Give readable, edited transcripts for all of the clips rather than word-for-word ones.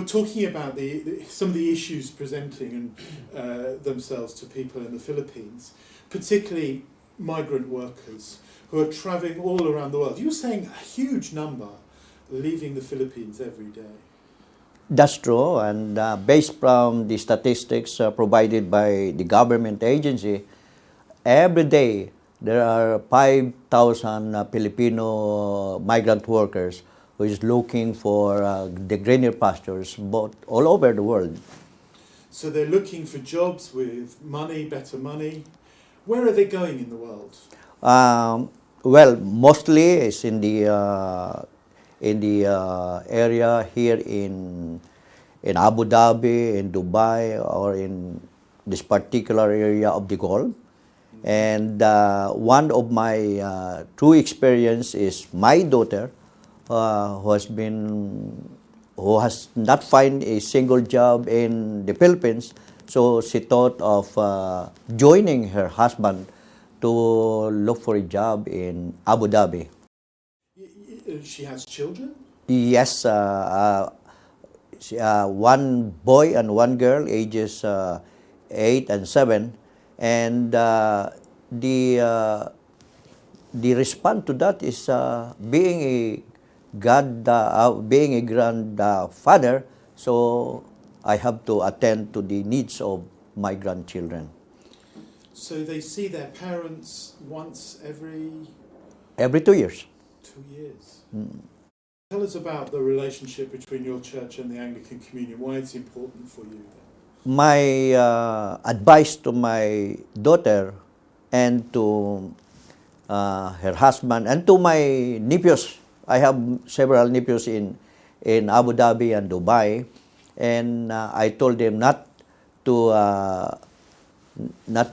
talking about some of the issues presenting themselves to people in the Philippines, particularly migrant workers who are travelling all around the world. You were saying a huge number leaving the Philippines every day. That's true, and based from the statistics provided by the government agency, every day there are 5,000 Filipino migrant workers who is looking for the greener pastures both all over the world. So they're looking for jobs with money, better money. Where are they going in the world? Well, mostly it's in the area here in Abu Dhabi, in Dubai, or in this particular area of the Gulf. And one of my true experience is my daughter, who has not find a single job in the Philippines, so she thought of joining her husband to look for a job in Abu Dhabi. She has children? Yes, one boy and one girl, ages 8 and 7, and the response to that is being a grandfather. So I have to attend to the needs of my grandchildren. So they see their parents once every 2 years. 2 years. Tell us about the relationship between your church and the Anglican Communion, why it's important for you. My advice to my daughter and to her husband and to my nephews, I have several nephews in Abu Dhabi and Dubai, and I told them not to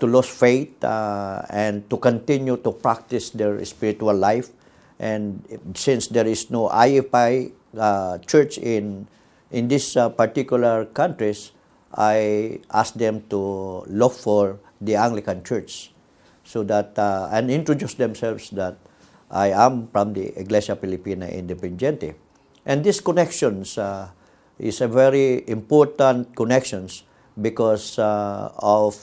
lose faith and to continue to practice their spiritual life. And since there is no IFI church in these particular countries, I asked them to look for the Anglican Church, so that and introduce themselves that I am from the Iglesia Filipina Independiente. And these connections is a very important connections because of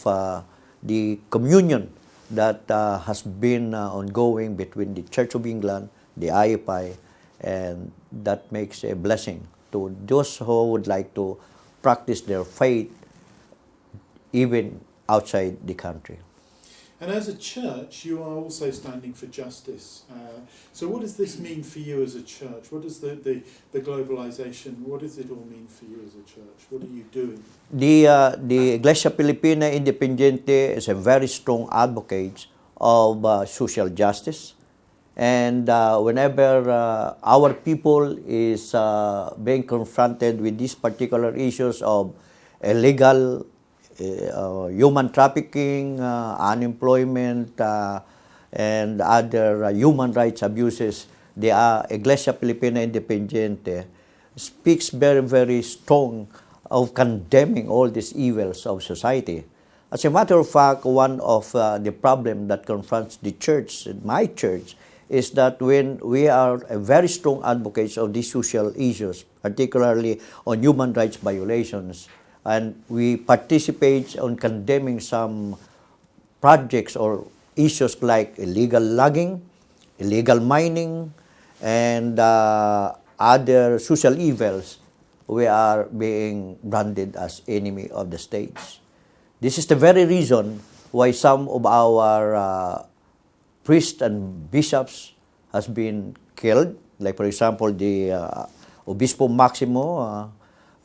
the communion that has been ongoing between the Church of England, the IFI, and that makes a blessing to those who would like to practice their faith even outside the country. And as a church, you are also standing for justice. So what does this mean for you as a church? What does the globalization, what does it all mean for you as a church? What are you doing? The Iglesia Filipina Independiente is a very strong advocate of social justice. And whenever our people is being confronted with these particular issues of illegal human trafficking, unemployment, and other human rights abuses, the Iglesia Filipina Independiente speaks very, very strong of condemning all these evils of society. As a matter of fact, one of the problems that confronts the church, my church, is that when we are a very strong advocates of these social issues, particularly on human rights violations, and we participate on condemning some projects or issues like illegal logging, illegal mining, and other social evils, we are being branded as enemy of the states. This is the very reason why some of our priests and bishops has been killed. Like, for example, the Obispo Maximo,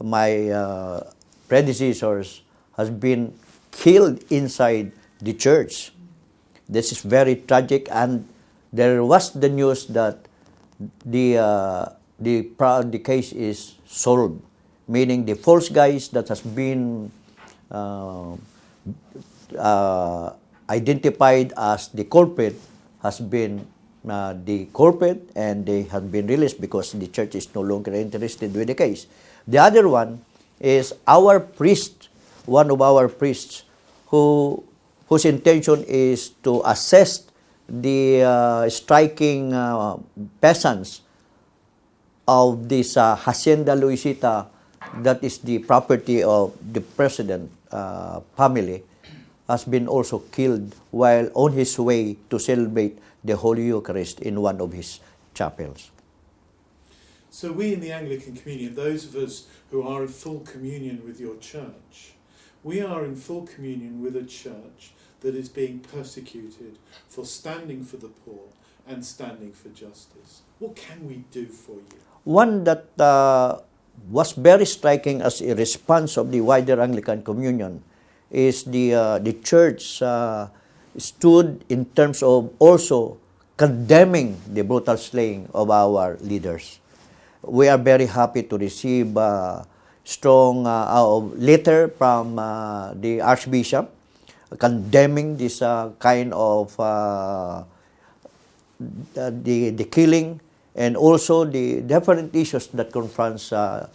my predecessors, has been killed inside the church. This is very tragic, and there was the news that the case is solved, meaning the false guys that has been identified as the culprit has been the culprit, and they have been released because the church is no longer interested with the case. The other one is our priest, one of our priests, whose intention is to assess the striking peasants of this Hacienda Luisita that is the property of the president family, has been also killed while on his way to celebrate the Holy Eucharist in one of his chapels. So we in the Anglican Communion, those of us who are in full communion with your church, we are in full communion with a church that is being persecuted for standing for the poor and standing for justice. What can we do for you? One that was very striking as a response of the wider Anglican Communion is the church stood in terms of also condemning the brutal slaying of our leaders. We are very happy to receive strong letter from the Archbishop condemning this kind of the killing, and also the different issues that confronts the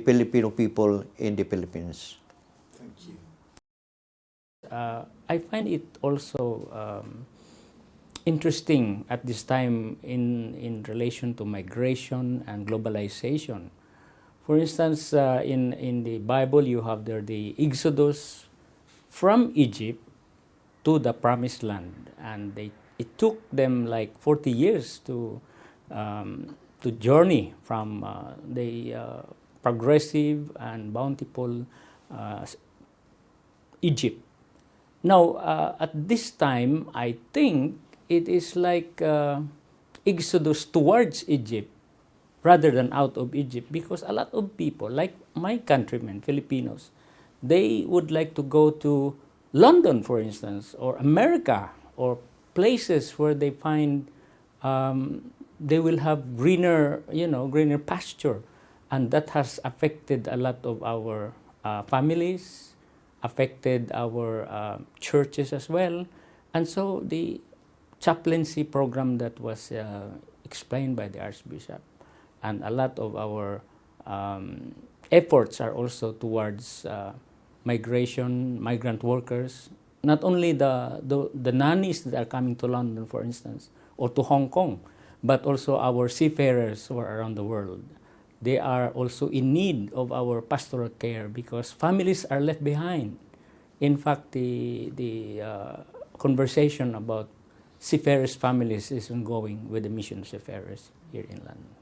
Filipino people in the Philippines. Thank you. I find it also interesting at this time in relation to migration and globalization. For instance, in the Bible, you have there the Exodus from Egypt to the Promised Land, and it took them like 40 years to journey from the progressive and bountiful Egypt. Now, at this time, I think it is like exodus towards Egypt rather than out of Egypt, because a lot of people, like my countrymen, Filipinos, they would like to go to London, for instance, or America, or places where they find they will have greener pasture, and that has affected a lot of our families, affected our churches as well. And so the chaplaincy program that was explained by the Archbishop, and a lot of our efforts are also towards migration, migrant workers, not only the nannies that are coming to London, for instance, or to Hong Kong, but also our seafarers who are around the world. They are also in need of our pastoral care because families are left behind. In fact, the conversation about seafarers' families is ongoing with the mission seafarers here in London.